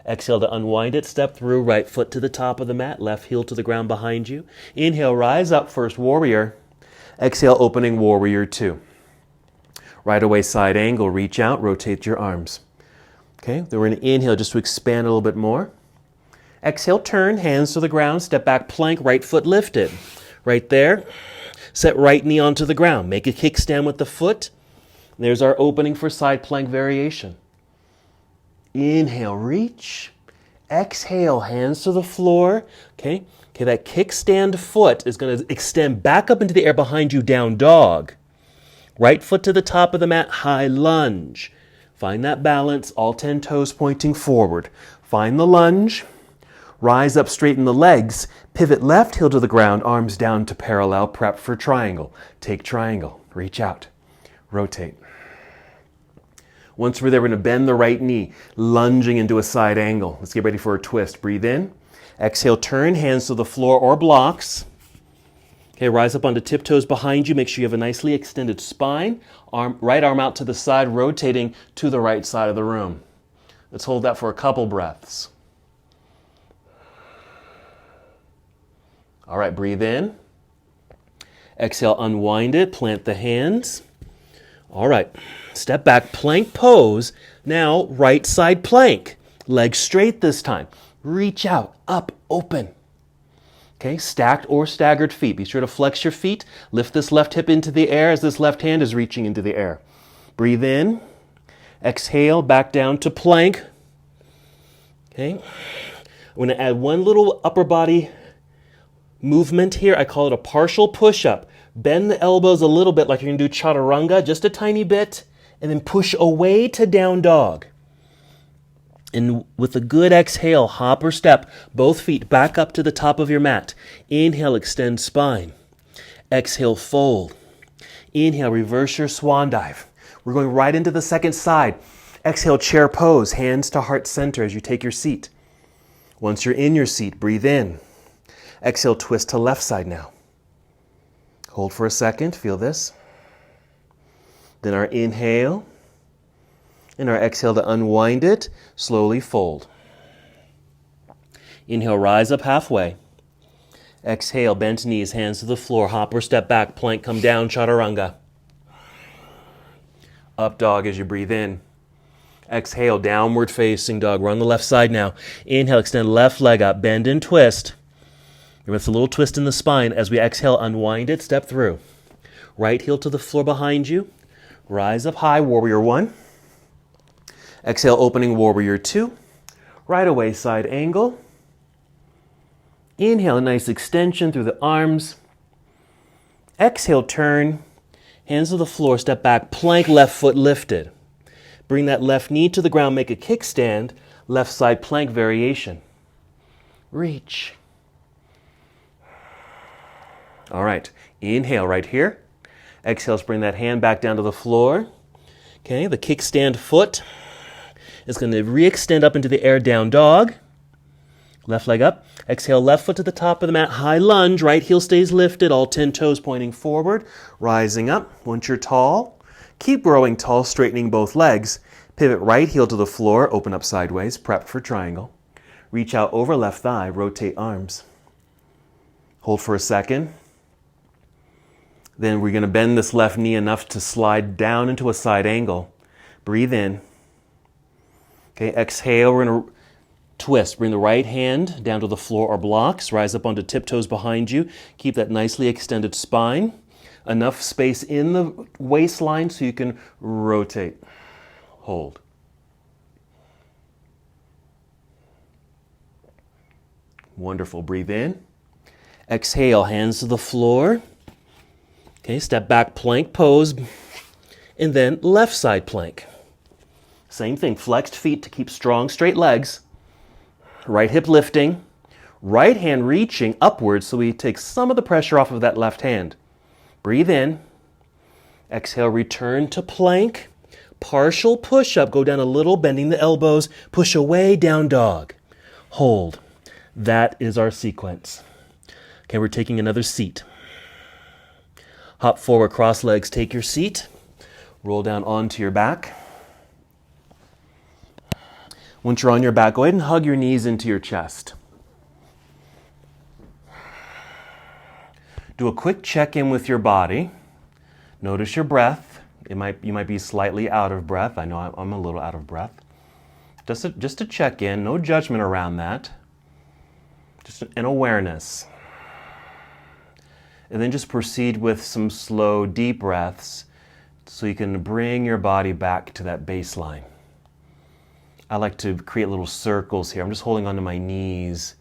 A: Exhale to unwind it, step through, right foot to the top of the mat, left heel to the ground behind you. Inhale, rise up, first warrior. Exhale, opening warrior 2. Right away, side angle, reach out, rotate your arms. Okay, then we're going to inhale just to expand a little bit more. Exhale, turn, hands to the ground, step back, plank, right foot lifted. Right there, set right knee onto the ground. Make a kickstand with the foot. There's our opening for side plank variation. Inhale, reach. Exhale, hands to the floor. Okay, that kickstand foot is going to extend back up into the air behind you, down dog. Right foot to the top of the mat, high lunge. Find that balance, all 10 toes pointing forward. Find the lunge. Rise up, straighten the legs. Pivot left heel to the ground, arms down to parallel. Prep for triangle. Take triangle. Reach out. Rotate. Once we're there, we're going to bend the right knee, lunging into a side angle. Let's get ready for a twist. Breathe in. Exhale, turn, hands to the floor or blocks. Okay, rise up onto tiptoes behind you. Make sure you have a nicely extended spine. Right arm out to the side, rotating to the right side of the room. Let's hold that for a couple breaths. All right, breathe in. Exhale, unwind it, plant the hands. All right, step back, plank pose. Now, right side plank. Legs straight this time. Reach out, up, open. Okay, stacked or staggered feet. Be sure to flex your feet. Lift this left hip into the air as this left hand is reaching into the air. Breathe in. Exhale, back down to plank. Okay. I'm going to add one little upper body movement here. I call it a partial push-up. Bend the elbows a little bit like you're going to do chaturanga, just a tiny bit, and then push away to down dog. And with a good exhale, hop or step, both feet back up to the top of your mat. Inhale, extend spine. Exhale, fold. Inhale, reverse your swan dive. We're going right into the second side. Exhale, chair pose, hands to heart center as you take your seat. Once you're in your seat, breathe in. Exhale, twist to left side now. Hold for a second, feel this. Then our inhale. And our exhale to unwind it, slowly fold. Inhale, rise up halfway. Exhale, bent knees, hands to the floor, hop or step back, plank, come down, chaturanga. Up dog as you breathe in. Exhale, downward facing dog. We're on the left side now. Inhale, extend left leg up, bend and twist. With a little twist in the spine. As we exhale, unwind it, step through. Right heel to the floor behind you. Rise up high, warrior 1. Exhale, opening warrior 2. Right away, side angle. Inhale, a nice extension through the arms. Exhale, turn. Hands to the floor, step back, plank, left foot lifted. Bring that left knee to the ground, make a kickstand, left side plank variation. Reach. All right, inhale right here. Exhale, let's bring that hand back down to the floor. Okay, the kickstand foot is going to re-extend up into the air, down dog. Left leg up. Exhale, left foot to the top of the mat, high lunge. Right heel stays lifted, all 10 toes pointing forward. Rising up. Once you're tall, keep growing tall, straightening both legs. Pivot right heel to the floor, open up sideways, prep for triangle. Reach out over left thigh, rotate arms. Hold for a second. Then we're going to bend this left knee enough to slide down into a side angle. Breathe in. Okay, exhale, we're going to twist. Bring the right hand down to the floor or blocks. Rise up onto tiptoes behind you. Keep that nicely extended spine. Enough space in the waistline so you can rotate. Hold. Wonderful. Breathe in. Exhale, hands to the floor. Okay, step back, plank pose, and then left side plank. Same thing, flexed feet to keep strong, straight legs. Right hip lifting, right hand reaching upwards so we take some of the pressure off of that left hand. Breathe in. Exhale, return to plank. Partial push-up, go down a little, bending the elbows. Push away, down dog. Hold. That is our sequence. Okay, we're taking another seat. Hop forward, cross legs, take your seat. Roll down onto your back. Once you're on your back, go ahead and hug your knees into your chest. Do a quick check-in with your body. Notice your breath. You might be slightly out of breath. I know I'm a little out of breath. Just to check in, no judgment around that. Just an awareness. And then just proceed with some slow, deep breaths so you can bring your body back to that baseline. I like to create little circles here. I'm just holding onto my knees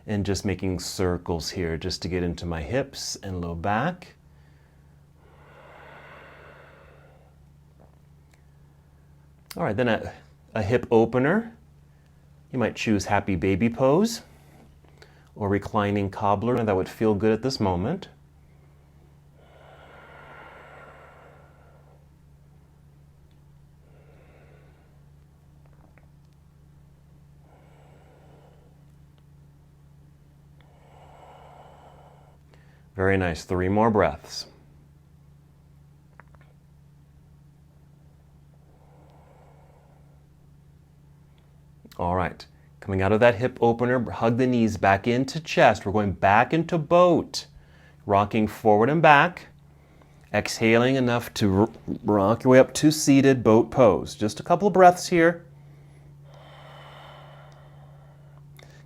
A: and just making circles here just to get into my hips and low back. All right, then a hip opener. You might choose happy baby pose or reclining cobbler. That would feel good at this moment. Very nice. 3 more breaths. All right. Coming out of that hip opener, hug the knees back into chest. We're going back into boat. Rocking forward and back. Exhaling enough to rock your way up to seated boat pose. Just a couple of breaths here.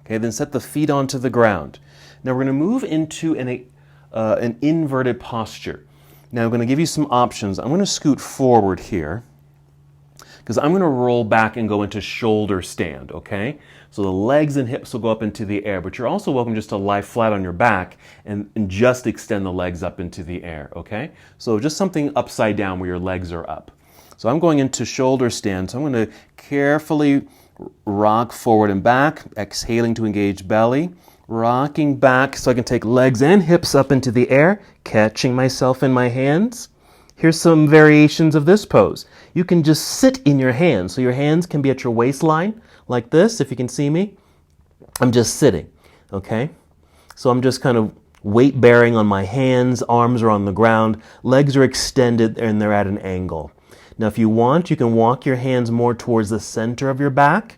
A: Okay, then set the feet onto the ground. Now we're going to move into an inverted posture. Now I'm going to give you some options. I'm going to scoot forward here because I'm going to roll back and go into shoulder stand, okay? So the legs and hips will go up into the air, but you're also welcome just to lie flat on your back and just extend the legs up into the air, okay? So just something upside down where your legs are up. So I'm going into shoulder stand, so I'm going to carefully rock forward and back, exhaling to engage belly. Rocking back so I can take legs and hips up into the air, catching myself in my hands. Here's some variations of this pose. You can just sit in your hands. So your hands can be at your waistline, like this, if you can see me. I'm just sitting, okay? So I'm just kind of weight bearing on my hands, arms are on the ground, legs are extended and they're at an angle. Now if you want, you can walk your hands more towards the center of your back.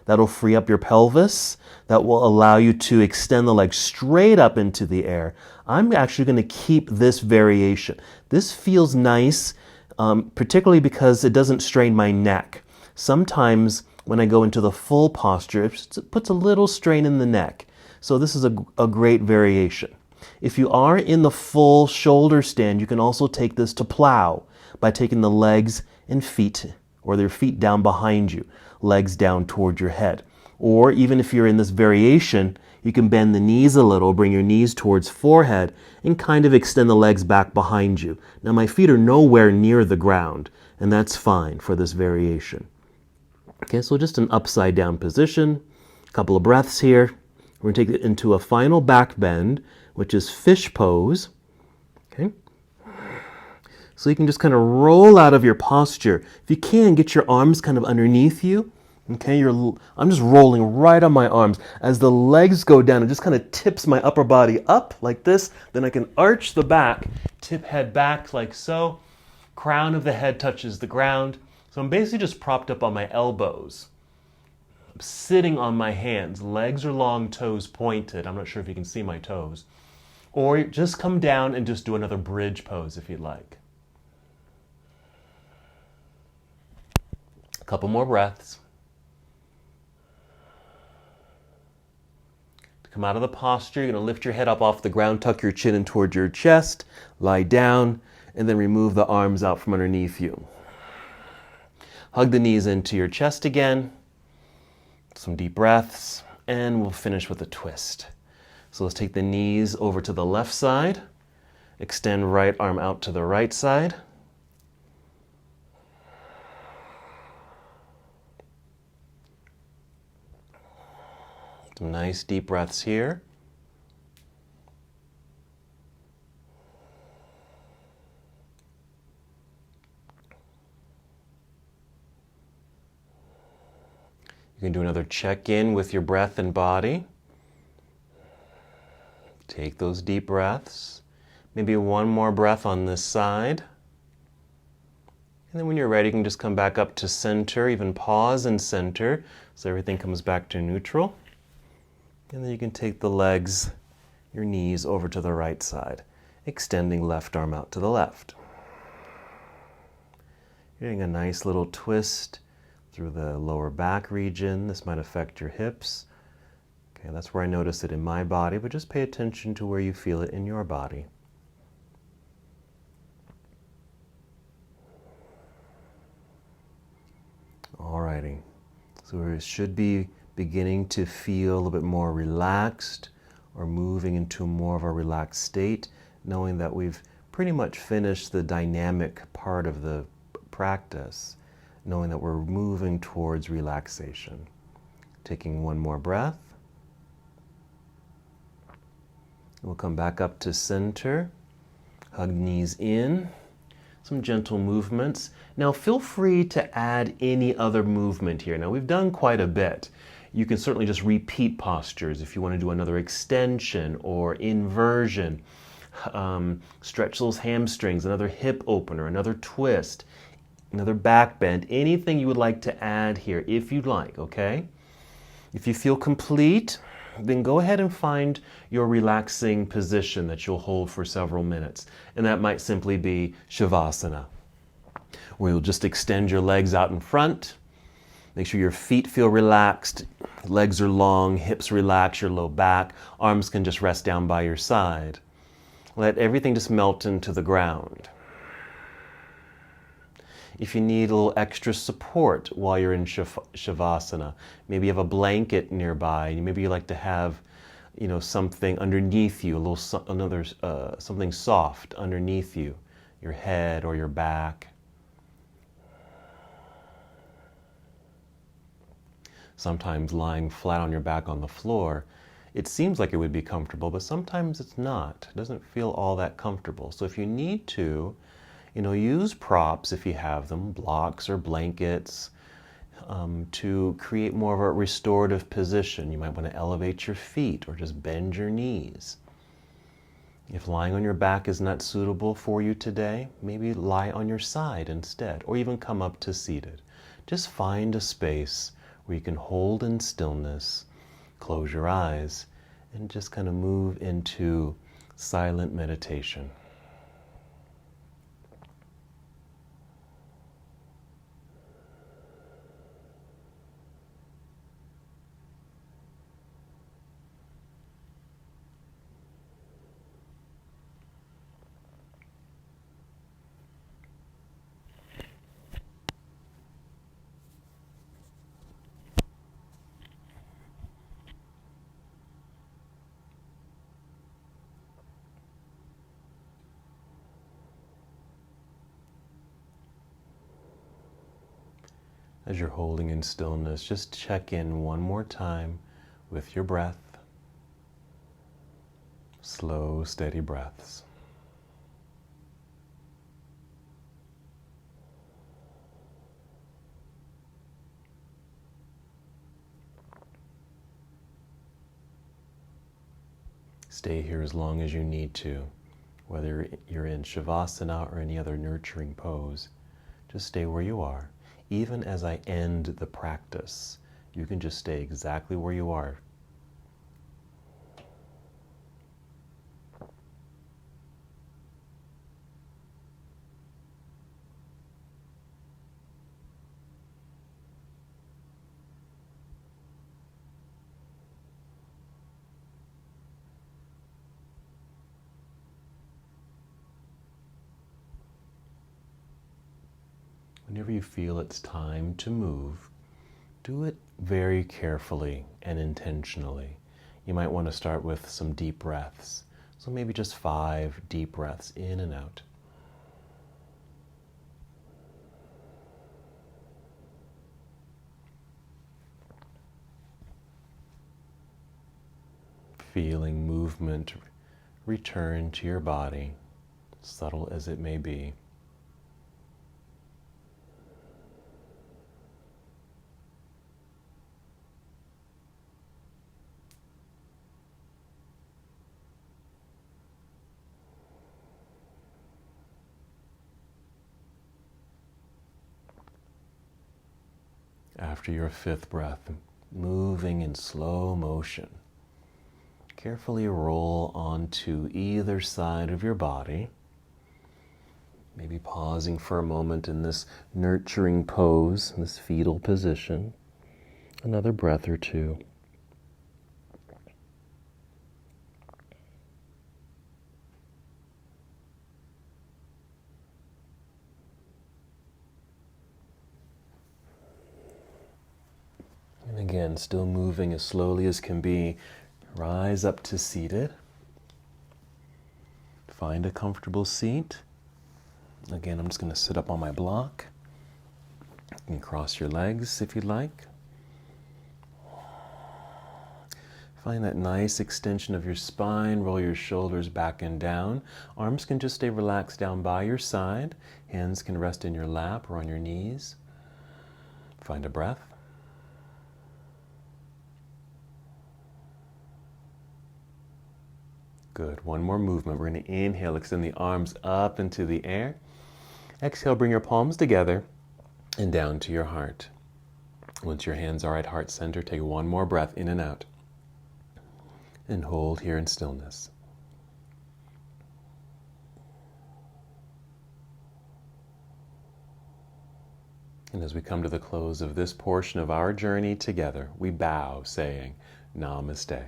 A: That'll free up your pelvis. That will allow you to extend the legs straight up into the air. I'm actually going to keep this variation. This feels nice, particularly because it doesn't strain my neck. Sometimes when I go into the full posture, it puts a little strain in the neck. So this is a great variation. If you are in the full shoulder stand, you can also take this to plow by taking the legs and feet, or their feet down behind you, legs down toward your head. Or even if you're in this variation, you can bend the knees a little, bring your knees towards forehead, and kind of extend the legs back behind you. Now my feet are nowhere near the ground, and that's fine for this variation. Okay, so just an upside down position, a couple of breaths here. We're going to take it into a final back bend, which is fish pose. Okay. So you can just kind of roll out of your posture. If you can, get your arms kind of underneath you. Okay, I'm just rolling right on my arms. As the legs go down, it just kind of tips my upper body up like this. Then I can arch the back, tip head back like so. Crown of the head touches the ground. So I'm basically just propped up on my elbows. I'm sitting on my hands. Legs are long, toes pointed. I'm not sure if you can see my toes. Or just come down and just do another bridge pose if you'd like. A couple more breaths. To come out of the posture, you're going to lift your head up off the ground, tuck your chin in towards your chest, lie down, and then remove the arms out from underneath you. Hug the knees into your chest again. Some deep breaths, and we'll finish with a twist. So let's take the knees over to the left side. Extend right arm out to the right side. Some nice deep breaths here. You can do another check-in with your breath and body. Take those deep breaths. Maybe one more breath on this side. And then when you're ready, you can just come back up to center, even pause and center, so everything comes back to neutral. And then you can take the legs, your knees over to the right side, extending left arm out to the left. You're getting a nice little twist through the lower back region. This might affect your hips. Okay, that's where I notice it in my body, but just pay attention to where you feel it in your body. Alrighty, so we should be beginning to feel a little bit more relaxed or moving into more of a relaxed state, knowing that we've pretty much finished the dynamic part of the practice, knowing that we're moving towards relaxation. Taking one more breath. We'll come back up to center. Hug knees in. Some gentle movements. Now feel free to add any other movement here. Now we've done quite a bit. You can certainly just repeat postures if you want to do another extension or inversion. Stretch those hamstrings, another hip opener, another twist, another back bend, anything you would like to add here if you'd like, okay? If you feel complete, then go ahead and find your relaxing position that you'll hold for several minutes. And that might simply be Shavasana, where you'll just extend your legs out in front. Make sure your feet feel relaxed, legs are long, hips relax, your low back, arms can just rest down by your side. Let everything just melt into the ground. If you need a little extra support while you're in Shavasana, maybe you have a blanket nearby, and maybe you like to have, something underneath you, something soft underneath you, your head or your back. Sometimes lying flat on your back on the floor, it seems like it would be comfortable, but sometimes it's not. It doesn't feel all that comfortable. So if you need to, use props if you have them, blocks or blankets, to create more of a restorative position. You might want to elevate your feet or just bend your knees. If lying on your back is not suitable for you today, maybe lie on your side instead, or even come up to seated. Just find a space where you can hold in stillness, close your eyes, and just kind of move into silent meditation. As you're holding in stillness, just check in one more time with your breath. Slow, steady breaths. Stay here as long as you need to, whether you're in Shavasana or any other nurturing pose. Just stay where you are. Even as I end the practice, you can just stay exactly where you are. Whenever you feel it's time to move, do it very carefully and intentionally. You might want to start with some deep breaths. So maybe just 5 deep breaths in and out. Feeling movement return to your body, subtle as it may be. After your 5th breath, moving in slow motion, carefully roll onto either side of your body. Maybe pausing for a moment in this nurturing pose, this fetal position. Another breath or two. And again, still moving as slowly as can be, rise up to seated. Find a comfortable seat. Again, I'm just going to sit up on my block. You can cross your legs if you'd like. Find that nice extension of your spine. Roll your shoulders back and down. Arms can just stay relaxed down by your side. Hands can rest in your lap or on your knees. Find a breath. Good. One more movement. We're going to inhale, extend the arms up into the air. Exhale, bring your palms together and down to your heart. Once your hands are at heart center, take one more breath in and out. And hold here in stillness. And as we come to the close of this portion of our journey together, we bow, saying, Namaste.